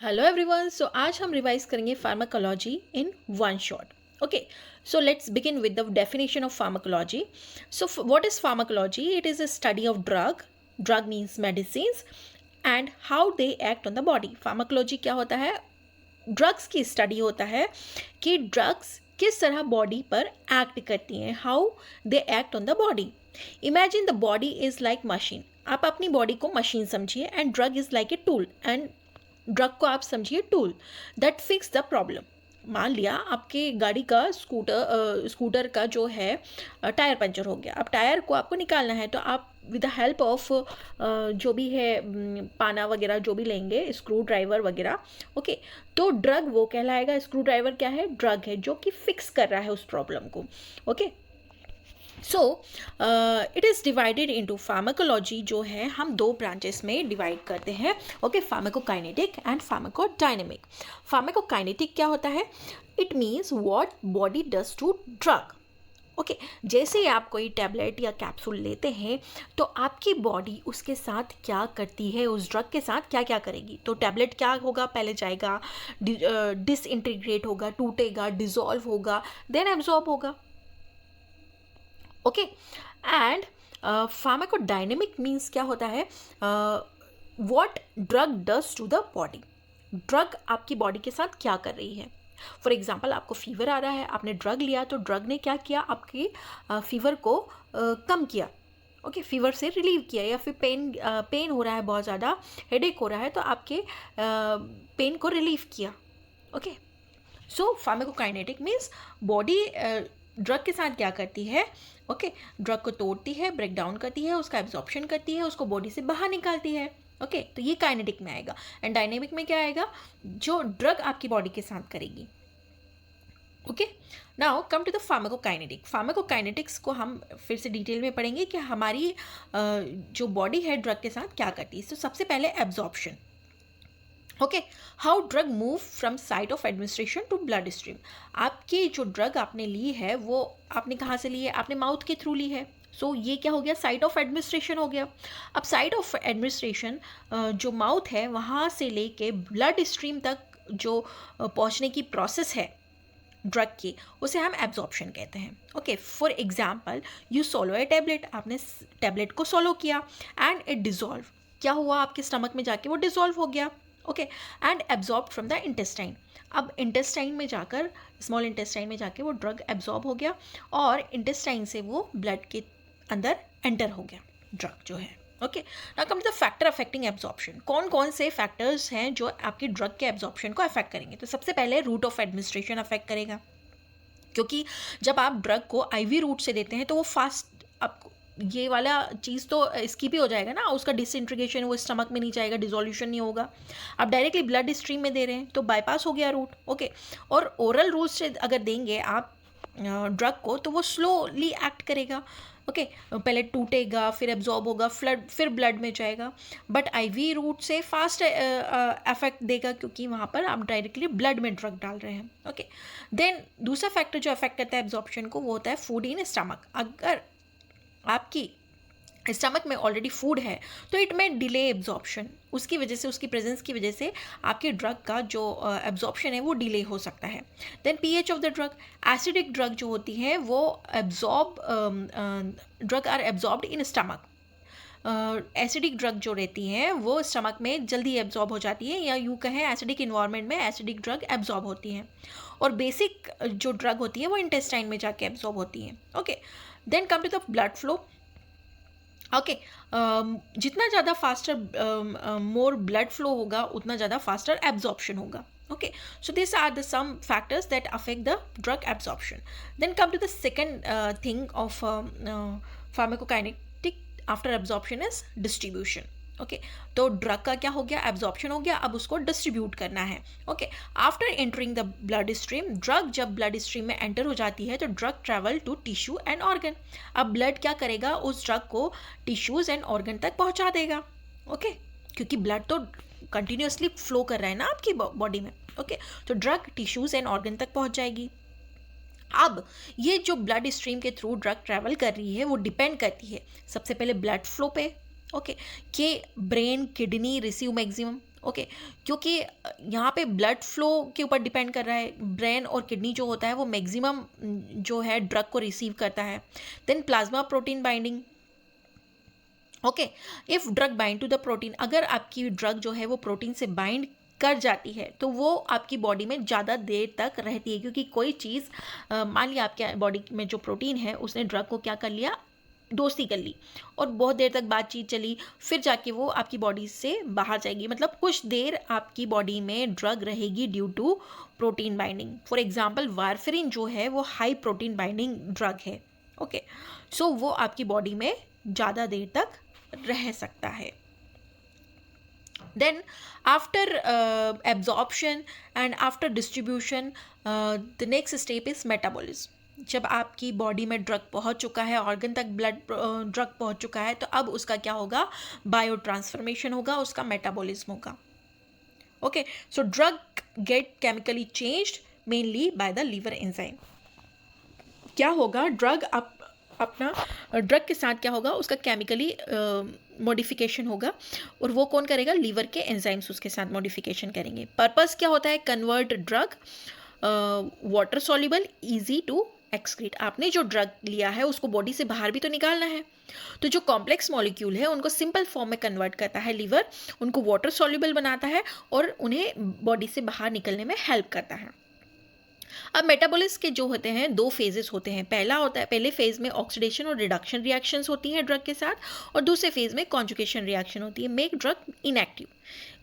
Hello everyone. सो आज हम revise करेंगे pharmacology in one shot. Okay, so let's begin with the definition of pharmacology. So what is pharmacology? It is a study of drug means medicines and how they act on the body. Pharmacology क्या होता है? Drugs की study होता है कि drugs किस तरह body पर एक्ट करती हैं, how they act on the body. Imagine the body is like machine. आप अपनी बॉडी को मशीन समझिए and drug is like a tool, and drug को आप समझिए tool that fix the problem. मान लिया आपके गाड़ी का स्कूटर का जो है टायर पंचर हो गया. अब टायर को आपको निकालना है तो आप विद द हेल्प ऑफ जो भी है पाना वगैरह जो भी लेंगे, स्क्रू ड्राइवर वगैरह. ओके, तो ड्रग वो कहलाएगा. स्क्रू ड्राइवर क्या है? ड्रग है जो कि फिक्स कर रहा है उस प्रॉब्लम को. Okay, so it is divided into pharmacology जो है हम दो ब्रांचेस में डिवाइड करते हैं. Okay, pharmacokinetic and pharmacodynamic. Pharmacokinetic क्या होता है? It means what body does to drug. Okay, जैसे ही आप कोई टैबलेट या कैप्सूल लेते हैं तो आपकी बॉडी उसके साथ क्या करती है, उस ड्रग के साथ क्या क्या करेगी. तो टैबलेट क्या होगा? पहले जाएगा, डिसइंटीग्रेट होगा, टूटेगा, डिजॉल्व होगा, देन एब्जॉर्ब होगा. ओके, एंड फार्माकोडायनेमिक मीन्स क्या होता है? What drug does to the body. Drug आपकी बॉडी के साथ क्या कर रही है. फॉर एग्जाम्पल, आपको फीवर आ रहा है, आपने ड्रग लिया तो ड्रग ने क्या किया? आपकी फीवर को कम किया. ओके, फीवर से रिलीव किया. या फिर पेन हो रहा है, बहुत ज़्यादा हेडेक हो रहा है तो आपके पेन को रिलीव किया. ओके, सो फार्माकोकाइनेटिक मीन्स बॉडी ड्रग के साथ क्या करती है. ओके, ड्रग को तोड़ती है, ब्रेक डाउन करती है, उसका एब्जॉर्प्शन करती है, उसको बॉडी से बाहर निकालती है. ओके, तो ये काइनेटिक में आएगा. एंड डायनेमिक में क्या आएगा? जो ड्रग आपकी बॉडी के साथ करेगी. Okay, now come to the pharmacokinetic. Pharmacokinetics को हम फिर से डिटेल में पढ़ेंगे कि हमारी जो बॉडी है ड्रग के साथ क्या करती है. तो सबसे पहले absorption. Okay, how drug move from site of administration to blood stream. आपकी जो ड्रग आपने ली है वो आपने कहाँ से ली है? आपने माउथ के थ्रू ली है. सो ये क्या हो गया? साइट ऑफ एडमिनिस्ट्रेशन हो गया. अब साइट ऑफ एडमिनिस्ट्रेशन जो माउथ है वहाँ से लेके ब्लड स्ट्रीम तक जो पहुँचने की प्रोसेस है ड्रग की, उसे हम एब्जॉर्प्शन कहते हैं. Okay, for example, you solo A tablet. आपने टेबलेट को सोलो किया एंड इट डिजॉल्व. क्या हुआ? आपके स्टमक में जाके वो डिजॉल्व हो गया. Okay, and absorb from the intestine. अब इंटेस्टाइन में जाकर, स्मॉल इंटेस्टाइन में जाके वो ड्रग एब्जॉर्ब हो गया और इंटेस्टाइन से वो ब्लड के अंदर एंटर हो गया ड्रग जो है. Okay, now come to the factor affecting absorption. कौन कौन से फैक्टर्स हैं जो आपकी ड्रग के एब्जॉर्प्शन को अफेक्ट करेंगे? तो सबसे पहले रूट ऑफ एडमिनिस्ट्रेशन अफेक्ट करेगा, क्योंकि जब आप ड्रग को आईवी रूट से देते हैं तो वो फास्ट आपको ये वाला चीज़ तो स्किप ही हो जाएगा ना, उसका डिसइंटीग्रेशन वो स्टमक में नहीं जाएगा, डिसोल्यूशन नहीं होगा. आप डायरेक्टली ब्लड स्ट्रीम में दे रहे हैं तो बाईपास हो गया रूट. ओके, और ओरल रूट से अगर देंगे आप ड्रग को तो वो स्लोली एक्ट करेगा. ओके, पहले टूटेगा, फिर एब्जॉर्ब होगा, फिर ब्लड में जाएगा. बट आईवी रूट से फास्ट इफेक्ट देगा क्योंकि वहाँ पर आप डायरेक्टली ब्लड में ड्रग डाल रहे हैं. ओके, देन दूसरा फैक्टर जो अफेक्ट करता है एब्जॉर्प्शन को वो होता है फूड इन स्टमक. अगर आपकी स्टमक में ऑलरेडी फूड है तो इट में डिले एब्जॉर्प्शन. उसकी वजह से, उसकी प्रेजेंस की वजह से आपके ड्रग का जो एब्जॉर्प्शन है वो डिले हो सकता है. Then pH of the drug. Acidic drug जो होती है वो drug are absorbed in stomach. Acidic drug जो रहती हैं वो स्टमक में जल्दी एब्जॉर्ब हो जाती है, या यूँ कहें एसिडिक इन्वायरमेंट में एसिडिक ड्रग एब्जॉर्ब होती हैं. और बेसिक जो ड्रग होती है वो इंटेस्टाइन में जाके एब्जॉर्ब होती हैं. Okay, then come to the blood flow. Okay, जितना ज़्यादा फास्टर मोर ब्लड फ्लो होगा उतना ज़्यादा फास्टर एब्जॉर्प्शन होगा. Okay, so this are the some factors that affect the drug absorption. Then come to the second thing of pharmacokinetic after absorption is distribution. Okay, तो drug का क्या हो गया? Absorption हो गया. अब उसको डिस्ट्रीब्यूट करना है. Okay, after entering the blood stream, drug जब ब्लड स्ट्रीम में एंटर हो जाती है तो drug travel to tissue and organ. अब ब्लड क्या करेगा? उस ड्रग को टिश्यूज़ एंड ऑर्गन तक पहुंचा देगा. ओके, क्योंकि ब्लड तो कंटिन्यूसली फ्लो कर रहा है ना आपकी बॉडी में. ओके, तो ड्रग टिश्यूज़ एंड ऑर्गन तक पहुंच जाएगी. अब ये जो ब्लड स्ट्रीम के थ्रू ड्रग ट्रैवल कर रही है वो डिपेंड करती है सबसे पहले ब्लड फ्लो पे. ओके, कि brain kidney receive maximum. Okay, क्योंकि यहाँ पे ब्लड फ्लो के ऊपर डिपेंड कर रहा है। ब्रेन और किडनी जो होता है वो मैक्सिमम जो है ड्रग को रिसीव करता है। Then plasma protein binding. Okay, if drug bind to the protein, अगर आपकी ड्रग जो है वो प्रोटीन से बाइंड कर जाती है तो वो आपकी बॉडी में ज़्यादा देर तक रहती है, क्योंकि कोई चीज़ मान लिया आपके बॉडी में जो प्रोटीन है उसने ड्रग को क्या कर लिया, दोस्ती कर ली, और बहुत देर तक बातचीत चली, फिर जाके वो आपकी बॉडी से बाहर जाएगी। मतलब कुछ देर आपकी बॉडी में ड्रग रहेगी due to protein binding. For example warfarin जो है वो हाई प्रोटीन बाइंडिंग ड्रग है। ओके, सो वो आपकी बॉडी में ज़्यादा देर तक रह सकता है। Then after absorption and after distribution, the next step is metabolism. जब आपकी बॉडी में ड्रग पहुंच चुका है, ऑर्गन तक ब्लड ड्रग पहुंच चुका है, तो अब उसका क्या होगा, बायो ट्रांसफॉर्मेशन होगा, उसका मेटाबॉलिज्म होगा। Okay, so drug get chemically changed mainly by the liver enzyme. क्या होगा, ड्रग अपना ड्रग के साथ क्या होगा, उसका केमिकली मॉडिफिकेशन होगा, और वो कौन करेगा, लीवर के एंजाइम्स उसके साथ मॉडिफिकेशन करेंगे। पर्पस क्या होता है, convert drug water soluble easy to excrete. आपने जो ड्रग लिया है उसको बॉडी से बाहर भी तो निकालना है, तो जो कॉम्प्लेक्स मॉलिक्यूल है उनको सिंपल फॉर्म में कन्वर्ट करता है लीवर, उनको वाटर सॉल्युबल बनाता है और उन्हें बॉडी से बाहर निकलने में हेल्प करता है। अब मेटाबॉलिज्म के जो होते हैं दो फेजेस होते हैं। पहला होता है, पहले फेज में ऑक्सीडेशन और रिडक्शन रिएक्शंस होती हैं ड्रग के साथ, और दूसरे फेज में कॉन्जुगेशन रिएक्शन होती है, make drug inactive.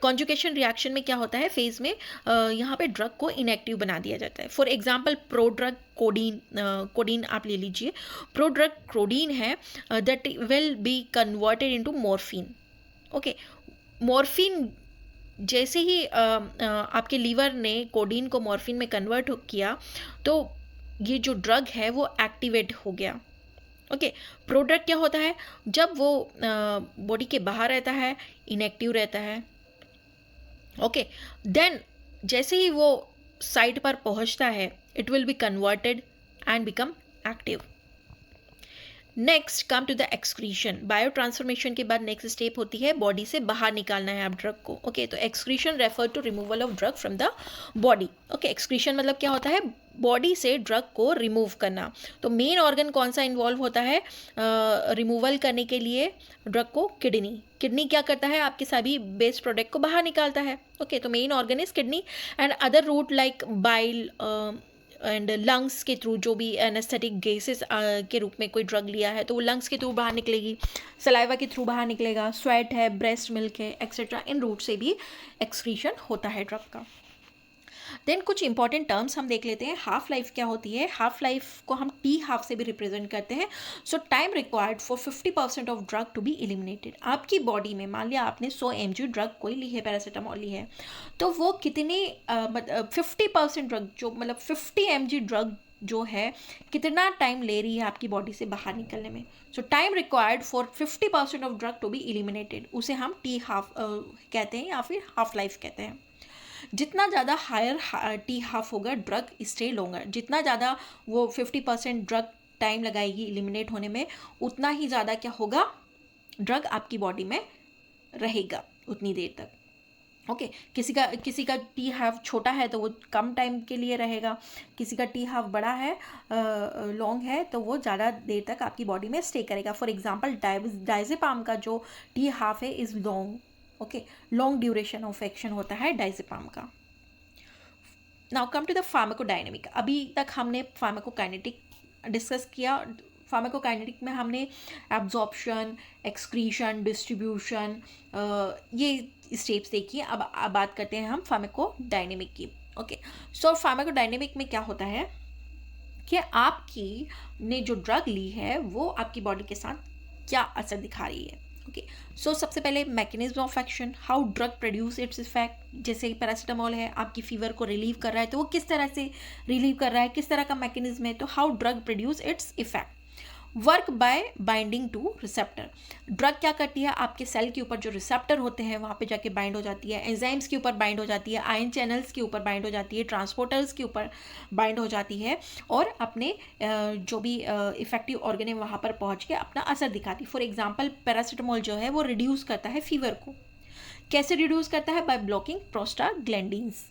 Conjugation reaction में क्या होता है, फेज में यहाँ पे ड्रग को इनएक्टिव बना दिया जाता है। For example prodrug codeine, codeine आप ले लीजिए। प्रोड्रग कोडीन है that will be converted into morphine. Okay, morphine जैसे ही आपके लीवर ने कोडीन को मॉर्फिन में कन्वर्ट किया तो ये जो ड्रग है वो एक्टिवेट हो गया। ओके, प्रोड्रग क्या होता है, जब वो बॉडी के बाहर रहता है इनएक्टिव रहता है। ओके, देन जैसे ही वो साइट पर पहुंचता है it will be converted and become active. Next come to the excretion. Biotransformation के बाद नेक्स्ट स्टेप होती है बॉडी से बाहर निकालना है आप ड्रग को। ओके, तो excretion refer to removal of drug from the body. Okay, excretion मतलब क्या होता है, बॉडी से ड्रग को रिमूव करना। तो मेन ऑर्गन कौन सा इन्वॉल्व होता है रिमूवल करने के लिए ड्रग को, किडनी। किडनी क्या करता है, आपके सभी वेस्ट प्रोडक्ट को बाहर निकालता है। ओके, तो main organ is kidney and other route like bile and lungs के थ्रू, जो भी एनेस्थेटिक गैसेस के रूप में कोई ड्रग लिया है तो वो लंग्स के थ्रू बाहर निकलेगी, सलाइवा के थ्रू बाहर निकलेगा, स्वेट है, ब्रेस्ट मिल्क है, एक्सेट्रा, इन रूट से भी एक्सक्रीशन होता है ड्रग का। देन कुछ इंपॉर्टेंट टर्म्स हम देख लेते हैं। हाफ लाइफ क्या होती है, हाफ लाइफ को हम टी हाफ से भी रिप्रेजेंट करते हैं। So time required for 50% of drug to be eliminated. आपकी बॉडी में मान लिया आपने 100 mg ड्रग कोई ली है, पैरासीटामोल ली है, तो वो कितनी 50% ड्रग जो मतलब 50 mg ड्रग जो है कितना टाइम ले रही है आपकी बॉडी से बाहर निकलने में। So time required for 50% of drug to be eliminated, उसे हम टी हाफ कहते हैं या फिर हाफ लाइफ कहते हैं। जितना ज़्यादा हायर टी हाफ होगा ड्रग स्टे लॉन्गर, जितना ज़्यादा वो 50% ड्रग टाइम लगाएगी एलिमिनेट होने में, उतना ही ज़्यादा क्या होगा, ड्रग आपकी बॉडी में रहेगा उतनी देर तक। ओके, किसी का टी हाफ छोटा है तो वो कम टाइम के लिए रहेगा, किसी का टी हाफ बड़ा है लॉन्ग है तो वो ज़्यादा देर तक आपकी बॉडी में स्टे करेगा। फॉर एग्जांपल डायजेपाम का जो टी हाफ है is long. Okay, long duration of action होता है डायजेपाम का। Now come to the pharmacodynamic. अभी तक हमने फार्माकोकाइनेटिक डिस्कस किया। फार्माकोकाइनेटिक में हमने एब्जॉर्प्शन, एक्सक्रीशन, डिस्ट्रीब्यूशन ये स्टेप्स देखी। अब बात करते हैं हम फार्माकोडायनेमिक की। ओके, सो फार्माकोडायनेमिक में क्या होता है कि आपकी ने जो ड्रग ली है वो आपकी बॉडी के साथ क्या असर दिखा रही है। ओके, सो सबसे पहले mechanism of action, how drug produce its effect. जैसे पैरासीटामोल है, आपकी फीवर को रिलीव कर रहा है तो वो किस तरह से रिलीव कर रहा है, किस तरह का मैकेनिज्म है, तो how drug produce its effect. Work by binding two receptor. Drug क्या करती है, आपके सेल के ऊपर जो रिसेप्टर होते हैं वहाँ पे जाके बाइंड हो जाती है, एंजाइम्स के ऊपर बाइंड हो जाती है, आयन चैनल्स के ऊपर बाइंड हो जाती है, ट्रांसपोर्टर्स के ऊपर बाइंड हो जाती है और अपने जो भी इफेक्टिव ऑर्गन है वहाँ पर पहुँच के अपना असर दिखाती है। फॉर एग्जाम्पल पैरासीटामोल जो है वो रिड्यूस करता है फीवर को। कैसे रिड्यूस करता है? By blocking prostaglandins.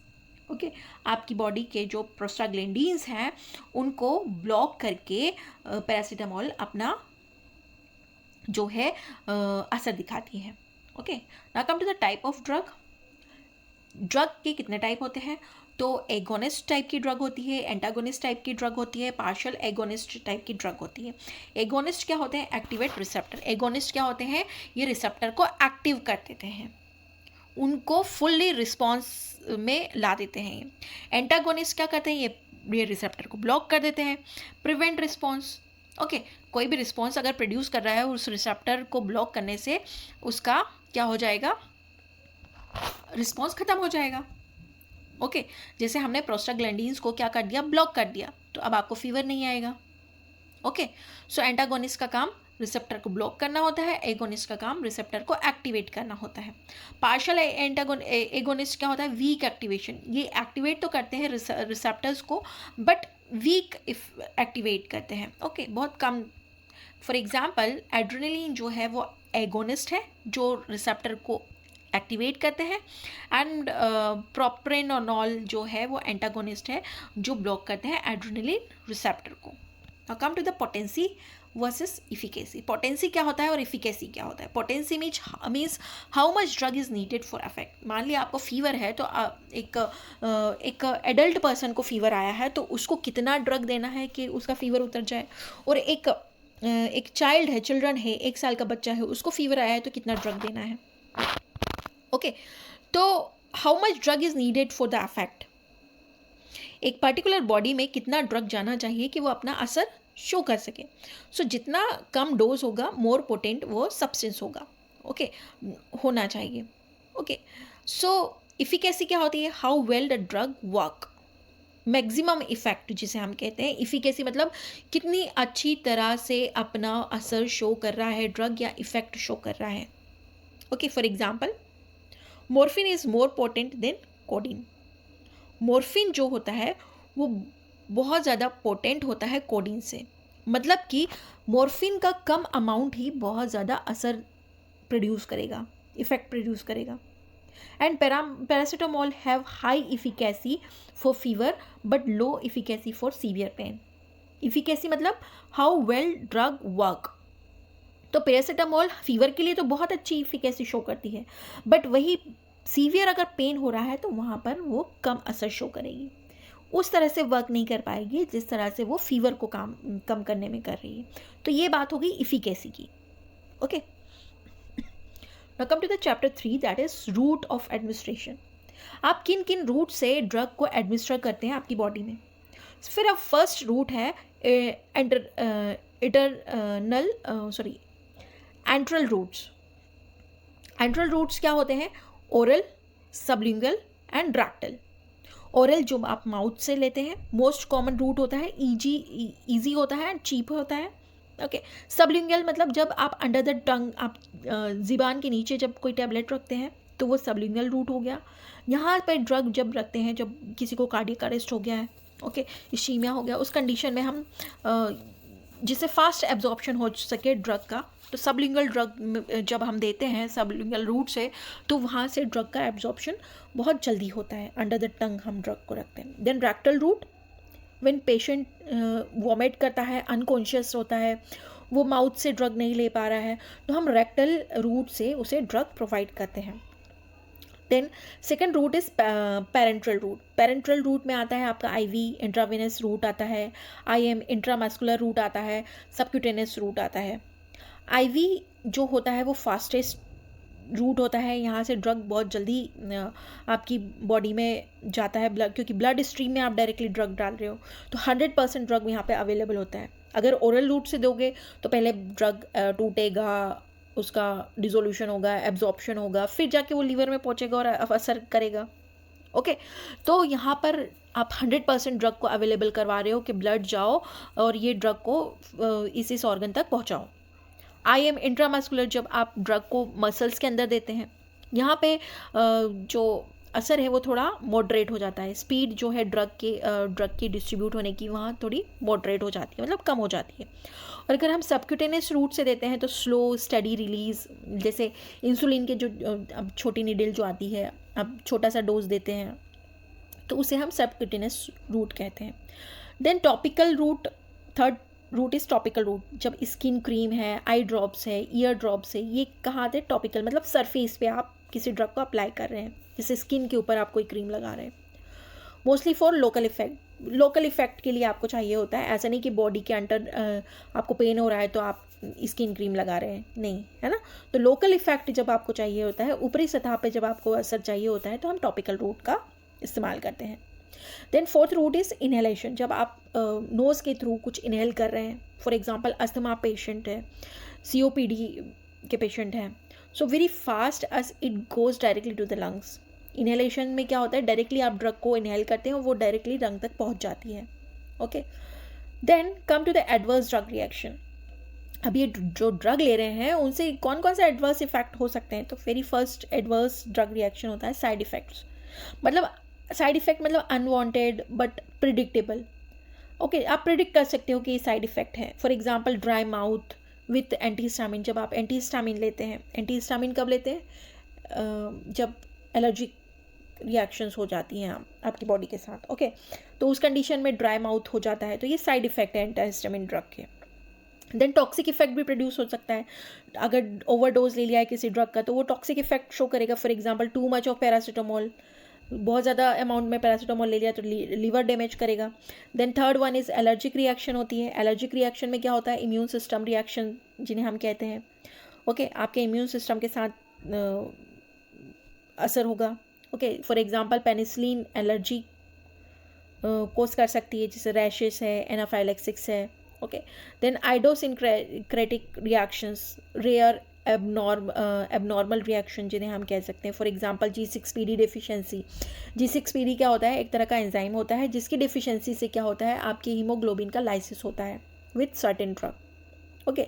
ओके, आपकी बॉडी के जो प्रोस्टाग्लैंडिन्स हैं उनको ब्लॉक करके पैरासीटामोल अपना जो है असर दिखाती है। Okay, now come to the type of drug. Drug के कितने टाइप होते हैं? तो एगोनिस्ट टाइप की ड्रग होती है, एंटागोनिस्ट टाइप की ड्रग होती है, पार्शियल एगोनिस्ट टाइप की ड्रग होती है। एगोनिस्ट क्या होते हैं? Activate receptor. एगोनिस्ट क्या होते हैं? ये रिसेप्टर को एक्टिव कर देते हैं, उनको फुल्ली रिस्पॉन्स में ला देते हैं। एंटागोनिस्ट क्या करते हैं? ये रिसेप्टर को ब्लॉक कर देते हैं, प्रिवेंट रिस्पॉन्स। ओके, कोई भी रिस्पॉन्स अगर प्रोड्यूस कर रहा है उस रिसेप्टर को ब्लॉक करने से उसका क्या हो जाएगा? रिस्पॉन्स खत्म हो जाएगा। ओके, जैसे हमने प्रोस्टाग्लैंडिन्स को क्या कर दिया? ब्लॉक कर दिया, तो अब आपको फीवर नहीं आएगा। ओके, सो एंटागोनिस्ट का काम रिसेप्टर को ब्लॉक करना होता है, एगोनिस्ट का काम रिसेप्टर को एक्टिवेट करना होता है। पार्शियल एगोनिस्ट क्या होता है? Week activation. ये एक्टिवेट तो करते हैं रिसेप्टर्स को, बट वीक एक्टिवेट करते हैं। ओके, बहुत कम। फॉर एग्जाम्पल एड्रेनलिन जो है वो एगोनिस्ट है जो रिसेप्टर को एक्टिवेट करते हैं, एंड प्रोप्रेनोनॉल जो है वो एंटागोनिस्ट है जो ब्लॉक करते हैं एड्रेनलिन रिसेप्टर को। Now come to the potency versus efficacy. Potency क्या होता है और इफिकेसी क्या होता है? Potency means how much drug is needed for effect. मान लिया आपको फीवर है, तो एक एडल्ट पर्सन को फीवर आया है, तो उसको कितना ड्रग देना है कि उसका फीवर उतर जाए, और एक चाइल्ड है, चिल्ड्रन है, 1 साल का बच्चा है, उसको फीवर आया है, तो कितना ड्रग देना है? ओके, तो how much drug is needed for the effect. एक पर्टिकुलर बॉडी में कितना ड्रग जाना चाहिए कि वो अपना असर शो कर सके। सो जितना कम डोज होगा, मोर पोटेंट वो सब्सटेंस होगा। ओके, होना चाहिए। ओके, सो इफिकेसी क्या होती है? How well the drug work. Maximum effect जिसे हम कहते हैं, इफिकेसी मतलब कितनी अच्छी तरह से अपना असर शो कर रहा है ड्रग, या इफेक्ट शो कर रहा है। Okay, for example morphine is more potent then codeine. Morphine जो होता है वो बहुत ज़्यादा पोटेंट होता है कोडीन से, मतलब कि मॉर्फिन का कम अमाउंट ही बहुत ज़्यादा असर प्रोड्यूस करेगा, इफेक्ट प्रोड्यूस करेगा। And paracetamol have high efficacy for fever but low efficacy for severe pain. Efficacy मतलब हाउ वेल ड्रग वर्क। तो पैरासीटामोल फीवर के लिए तो बहुत अच्छी इफिकेसी शो करती है, बट वही सीवियर अगर पेन हो रहा है तो वहाँ पर वो कम असर शो करेगी, उस तरह से वर्क नहीं कर पाएगी जिस तरह से वो फीवर को कम करने में कर रही है। तो ये बात हो गई इफिकेसी की। Okay, now come to the chapter 3, that is route of administration. आप किन किन रूट से ड्रग को एडमिनिस्टर करते हैं आपकी बॉडी में। फिर अब फर्स्ट रूट है एंट्रल रूट्स। एंट्रल रूट्स क्या होते हैं? Oral, sublingual and rectal. Oral जो आप माउथ से लेते हैं, मोस्ट कॉमन रूट होता है, इजी होता है एंड चीप होता है। ओके, सबलिंगुअल मतलब जब आप अंडर द टंग, आप ज़ुबान के नीचे जब कोई टैबलेट रखते हैं तो वो सबलिंगुअल रूट हो गया। यहाँ पर ड्रग जब रखते हैं, जब किसी को कार्डियक अरेस्ट हो गया है, ओके, इश्कीमिया हो गया, उस कंडीशन में हम जिससे फास्ट एब्जॉर्प्शन हो सके ड्रग का, तो सबलिंगुअल ड्रग जब हम देते हैं सबलिंगुअल रूट से, तो वहाँ से ड्रग का एब्जॉर्प्शन बहुत जल्दी होता है, अंडर द टंग हम ड्रग को रखते हैं। Then rectal route, when patient vomit करता है, अनकॉन्शियस होता है, वो माउथ से ड्रग नहीं ले पा रहा है, तो हम रैक्टल रूट से उसे ड्रग प्रोवाइड करते हैं। Then second route is parenteral route. Parenteral route में आता है आपका IV इंट्रावेनस रूट आता है, IM इंट्रामस्कुलर रूट आता है, सबक्यूटेनियस रूट आता है। IV जो होता है वो फास्टेस्ट रूट होता है, यहाँ से ड्रग बहुत जल्दी आपकी बॉडी में जाता है, ब्लड, क्योंकि ब्लड स्ट्रीम में आप डायरेक्टली ड्रग डाल रहे हो, तो 100% ड्रग यहाँ पे अवेलेबल होता है। अगर ओरल रूट से दोगे तो पहले ड्रग टूटेगा, उसका डिसोल्यूशन होगा, एब्जॉर्प्शन होगा, फिर जाके वो लीवर में पहुँचेगा और असर करेगा। ओके, तो यहाँ पर आप 100% ड्रग को अवेलेबल करवा रहे हो कि ब्लड जाओ और ये ड्रग को इस ऑर्गन तक पहुँचाओ। IM इंट्रामस्कुलर, जब आप ड्रग को मसल्स के अंदर देते हैं, यहाँ पे जो असर है वो थोड़ा मॉडरेट हो जाता है, स्पीड जो है ड्रग की डिस्ट्रीब्यूट होने की वहाँ थोड़ी मॉडरेट हो जाती है, मतलब कम हो जाती है। और अगर हम सबक्यूटेनियस रूट से देते हैं तो स्लो स्टडी रिलीज, जैसे इंसुलिन के जो अब छोटी नीडल जो आती है, अब छोटा सा डोज देते हैं तो उसे हम सबक्यूटेनियस रूट कहते हैं। Then topical route, third route is topical route, जब स्किन क्रीम है, आई ड्रॉप्स है, ईयर ड्रॉप्स है, ये कहाँ आते हैं? टॉपिकल, मतलब सरफेस पे आप किसी ड्रग को अप्लाई कर रहे हैं, जैसे स्किन के ऊपर आप कोई क्रीम लगा रहे हैं। Mostly for local effect, local effect के लिए आपको चाहिए होता है, ऐसा नहीं कि बॉडी के अंदर आपको पेन हो रहा है तो आप स्किन क्रीम लगा रहे हैं, नहीं, है ना। तो लोकल इफेक्ट जब आपको चाहिए होता है, ऊपरी सतह पे जब आपको असर चाहिए होता है तो हम टॉपिकल रूट का इस्तेमाल करते हैं। Then fourth route is inhalation, जब आप नोज़ के थ्रू कुछ इनहेल कर रहे हैं, फॉर एग्जांपल अस्थमा पेशेंट है, सीओपीडी के पेशेंट हैं, so very fast as it goes directly to the lungs. Inhalation में क्या होता है, डायरेक्टली आप ड्रग को इनहेल करते हैं और वो डायरेक्टली लंग तक पहुंच जाती है। Okay, then come to the adverse drug reaction. अब ये जो ड्रग ले रहे हैं उनसे कौन कौन सा एडवर्स इफेक्ट हो सकते हैं, तो very first adverse drug reaction होता है साइड इफेक्ट्स, मतलब साइड इफेक्ट मतलब अनवांटेड बट प्रिडिक्टेबल। ओके, आप प्रिडिक्ट कर सकते हो कि ये साइड इफेक्ट है। For example dry mouth with antihistamine, जब आप एंटीहिस्टामिन लेते हैं, एंटीहिस्टामिन कब लेते हैं? जब एलर्जिक रिएक्शंस हो जाती हैं आपकी बॉडी के साथ। ओके, तो उस कंडीशन में ड्राई माउथ हो जाता है, तो ये साइड इफेक्ट है एंटीहिस्टामिन ड्रग के। देन टॉक्सिक इफेक्ट भी प्रोड्यूस हो सकता है, अगर ओवरडोज ले लिया है किसी ड्रग का तो वो टॉक्सिक इफेक्ट शो करेगा। For example too much of paracetamol, बहुत ज़्यादा अमाउंट में पैरासीटामोल ले लिया तो लीवर डैमेज करेगा। Then third one is allergic reaction होती है। एलर्जिक रिएक्शन में क्या होता है? इम्यून सिस्टम रिएक्शन जिन्हें हम कहते हैं। ओके, आपके इम्यून सिस्टम के साथ असर होगा। Okay, for example penicillin allergy cause कर सकती है, जैसे रैशेस है, एनाफाइलेक्सिस है। Okay, then idiosyncratic reactions, rare abnormal reaction जिन्हें हम कह सकते हैं। For example G6PD deficiency. G6PD क्या होता है? एक तरह का एंजाइम होता है जिसकी डिफिशिएंसी से क्या होता है, आपकी हीमोग्लोबिन का लाइसिस होता है with certain drug. Okay,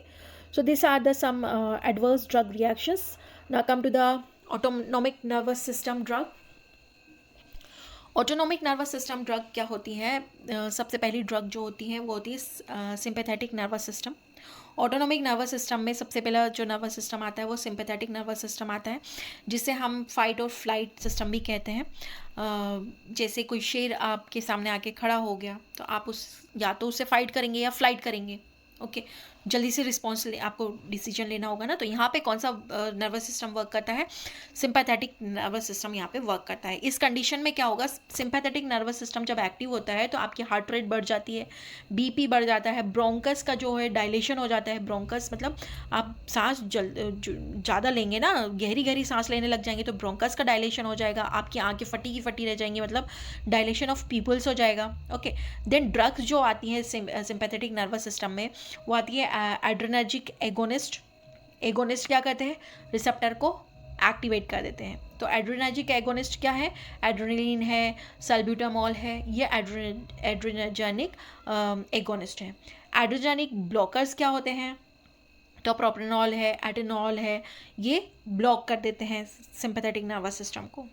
so this are the some adverse drug reactions. Now come to the autonomic nervous system drug. Autonomic nervous system drug क्या होती है? सबसे पहली ड्रग जो होती है वो होती है sympathetic nervous system. Autonomic nervous system में सबसे पहला जो नर्वस सिस्टम आता है वो सिंपैथेटिक नर्वस सिस्टम आता है, जिसे हम फाइट और फ्लाइट सिस्टम भी कहते हैं। जैसे कोई शेर आपके सामने आके खड़ा हो गया तो आप या तो उससे फाइट करेंगे या फ्लाइट करेंगे। ओके, जल्दी से रिस्पॉन्स आपको डिसीजन लेना होगा ना, तो यहाँ पे कौन सा नर्वस सिस्टम वर्क करता है? सिंपैथेटिक नर्वस सिस्टम यहाँ पे वर्क करता है। इस कंडीशन में क्या होगा, सिंपैथेटिक नर्वस सिस्टम जब एक्टिव होता है तो आपकी हार्ट रेट बढ़ जाती है, बीपी बढ़ जाता है, ब्रोंकस का जो है डायलेशन हो जाता है। ब्रोंकस मतलब आप सांस ज़्यादा लेंगे ना, गहरी गहरी सांस लेने लग जाएंगे तो ब्रोंकस का डायलेशन हो जाएगा, आपकी आँखें फटी की फटी रह जाएंगी, मतलब डायलेशन ऑफ पीपल्स हो जाएगा। ओके, देन ड्रग्स जो आती हैं सिंपैथेटिक नर्वस सिस्टम में वो आती है एड्रेनर्जिक एगोनिस्ट। एगोनिस्ट क्या करते हैं? रिसेप्टर को एक्टिवेट कर देते हैं। तो एड्रेनर्जिक एगोनिस्ट क्या है? एड्रेनलिन है, सल्ब्यूटामॉल है, ये एड्रेनर्जेनिक एगोनिस्ट है। एड्रेनर्जिक ब्लॉकर्स क्या होते हैं? तो प्रोप्रेनॉल है, एटेनॉल है, ये ब्लॉक कर देते हैं सिंपैथेटिक नर्वस सिस्टम को।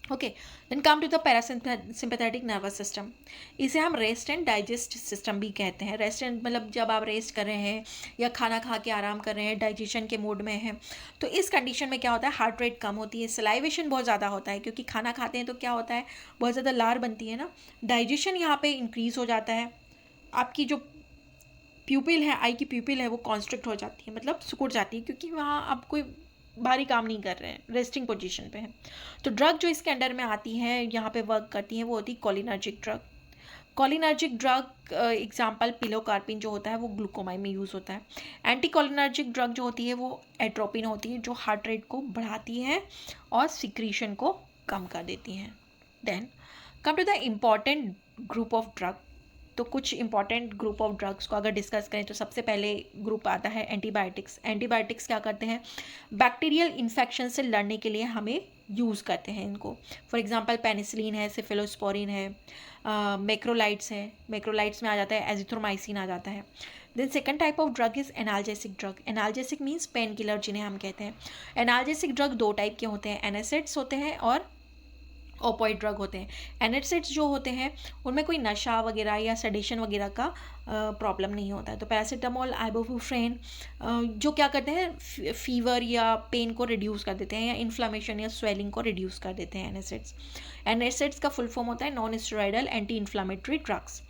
Okay, then come to the parasympathetic nervous system. इसे हम रेस्ट एंड डाइजेस्ट सिस्टम भी कहते हैं। रेस्ट एंड मतलब जब आप रेस्ट कर रहे हैं या खाना खा के आराम कर रहे हैं, डाइजेशन के मोड में हैं, तो इस कंडीशन में क्या होता है, हार्ट रेट कम होती है, सलाइवेशन बहुत ज़्यादा होता है, क्योंकि खाना खाते हैं तो क्या होता है, बहुत ज़्यादा लार बनती है ना, डाइजेशन यहाँ पर इंक्रीज़ हो जाता है, आपकी जो प्यूपिल है, आई की प्यूपिल है, वो कॉन्स्ट्रिक्ट हो जाती है, मतलब सिकुड़ जाती है, क्योंकि वहाँ आप कोई भारी काम नहीं कर रहे हैं, रेस्टिंग पोजीशन पे है। तो ड्रग जो इसके अंडर में आती हैं, यहाँ पे वर्क करती हैं, वो होती है cholinergic drug. Cholinergic drug example pilocarpine जो होता है वो ग्लूकोमाइन में यूज़ होता है। एंटी कोलिनर्जिक ड्रग जो होती है वो एट्रोपिन होती है, जो हार्ट रेट को बढ़ाती है और सिक्रीशन को कम कर देती हैं। Then come to the important group of drug. तो कुछ इंपॉर्टेंट ग्रुप ऑफ ड्रग्स को अगर डिस्कस करें तो सबसे पहले ग्रुप आता है एंटीबायोटिक्स। एंटीबायोटिक्स क्या करते हैं, बैक्टीरियल इन्फेक्शन से लड़ने के लिए हमें यूज़ करते हैं इनको। फॉर एग्जांपल पेनिसिलिन है, सिफिलोस्पोरिन है, मैक्रोलाइड्स है, मैक्रोलाइड्स में आ जाता है एजिथ्रोमाइसिन आ जाता है। Then second type of drug is analgesic drug. Analgesic means pain killer जिन्हें हम कहते हैं। एनाल्जेसिक ड्रग दो टाइप के होते हैं, एनासिड्स होते हैं और ओपॉइड ड्रग होते हैं। एनेस्थेटिक्स जो होते हैं उनमें कोई नशा वगैरह या सेडेशन वगैरह का प्रॉब्लम नहीं होता है। तो पैरासीटामोल, आइबुप्रोफेन जो क्या करते हैं, फीवर या पेन को रिड्यूस कर देते हैं या इन्फ्लामेशन या स्वेलिंग को रिड्यूस कर देते हैं एनेस्थेटिक्स। एनेस्थेटिक्स का फुल फॉर्म होता है non steroidal anti inflammatory drugs.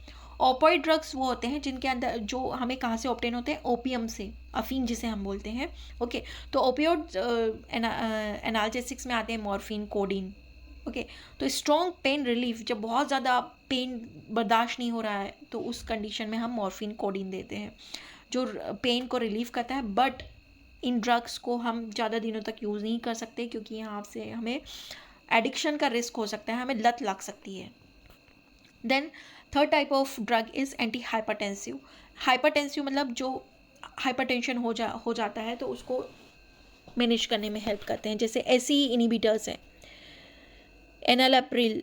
Opioid drugs वो होते हैं जिनके अंदर, जो हमें कहाँ से ऑब्टेन होते हैं, ओपियम से, अफीम जिसे हम बोलते हैं। ओके, तो ओपियोड एनाल्जेसिक्स में आते हैं मॉर्फिन, कोडीन। ओके, तो स्ट्रॉन्ग पेन रिलीफ, जब बहुत ज़्यादा पेन बर्दाश्त नहीं हो रहा है तो उस कंडीशन में हम मॉर्फिन, कोडीन देते हैं जो पेन को रिलीव करता है। बट इन ड्रग्स को हम ज़्यादा दिनों तक यूज़ नहीं कर सकते क्योंकि यहाँ से हमें एडिक्शन का रिस्क हो सकता है, हमें लत लग सकती है। Then third type of drug is anti hypertensive. Hypertensive मतलब जो हाइपरटेंशन हो जाता है तो उसको मैनेज करने में हेल्प करते हैं, जैसे एसी इनिबिटर्स हैं। एनालाप्रिल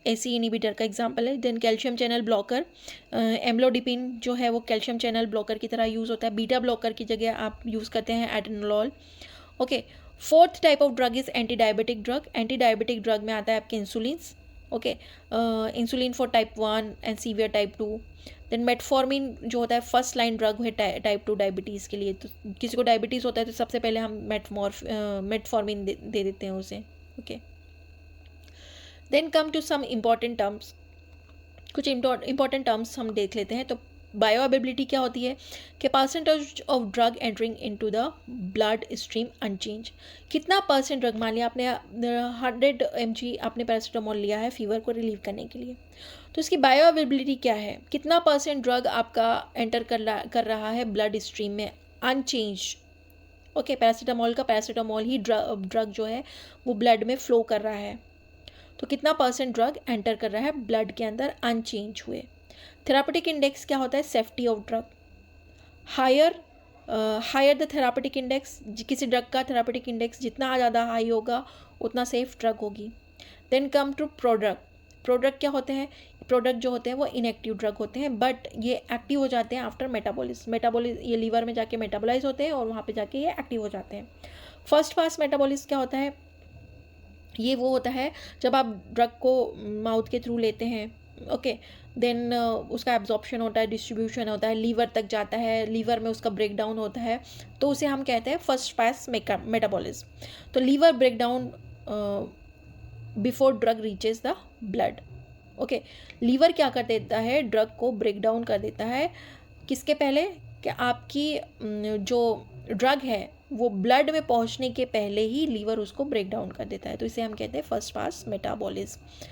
एसी इनिबिटर का एग्जांपल है। Then calcium channel blocker, amlodipine जो है वो कैल्शियम चैनल ब्लॉकर की तरह यूज़ होता है। बीटा ब्लॉकर की जगह आप यूज़ करते हैं atenolol. Okay, fourth type of drug is anti diabetic drug. Anti diabetic drug में आता है आपके insulins. Okay, insulin for type 1 and severe type 2। Then metformin जो होता है फर्स्ट लाइन ड्रग है टाइप 2 डायबिटीज़ के लिए। तो किसी को डायबिटीज़ होता है तो सबसे पहले हम मेटफॉर्मिन दे देते हैं उसे। Okay, then come to some important terms. कुछ इम्पॉर्टेंट टर्म्स हम देख लेते हैं। तो बायोअवेलेबिलिटी क्या होती है कि percentage of drug entering into the blood stream unchanged. कितना परसेंट ड्रग, मान लिया आपने 100 mg आपने पैरासीटामोल लिया है फीवर को रिलीव करने के लिए, तो इसकी बायोअवेलेबिलिटी क्या है, कितना परसेंट ड्रग आपका एंटर कर रहा है ब्लड स्ट्रीम में अनचेंज। ओके, पैरासीटामोल का पैरासीटामोल ही ड्रग जो है वो ब्लड में फ्लो कर रहा है, तो कितना परसेंट ड्रग एंटर कर रहा है ब्लड के अंदर अनचेंज हुए। थेरापेटिक इंडेक्स क्या होता है, safety of drug. Higher the therapeutic index, किसी ड्रग का थेरापेटिक इंडेक्स जितना ज़्यादा हाई होगा उतना सेफ ड्रग होगी। Then come to product. Product क्या होते हैं, प्रोडक्ट जो होते हैं वो इनएक्टिव ड्रग होते हैं बट ये एक्टिव हो जाते हैं आफ्टर मेटाबॉलिज्म। ये लीवर में जाके मेटाबोलाइज होते हैं और वहाँ पे जाके ये एक्टिव हो जाते हैं। फर्स्ट पास मेटाबॉलिज्म क्या होता है, ये वो होता है जब आप ड्रग को माउथ के थ्रू लेते हैं। ओके, देन उसका एब्जॉर्प्शन होता है, डिस्ट्रीब्यूशन होता है, लीवर तक जाता है, लीवर में उसका ब्रेक डाउन होता है, तो उसे हम कहते हैं फर्स्ट पास मेटाबॉलिज्म। तो liver break down before drug reaches the blood. Okay, liver क्या कर देता है, ड्रग को ब्रेक डाउन कर देता है, किसके पहले, कि आपकी जो ड्रग है वो ब्लड में पहुंचने के पहले ही लीवर उसको ब्रेक डाउन कर देता है, तो इसे हम कहते हैं फर्स्ट पास मेटाबॉलिज्म।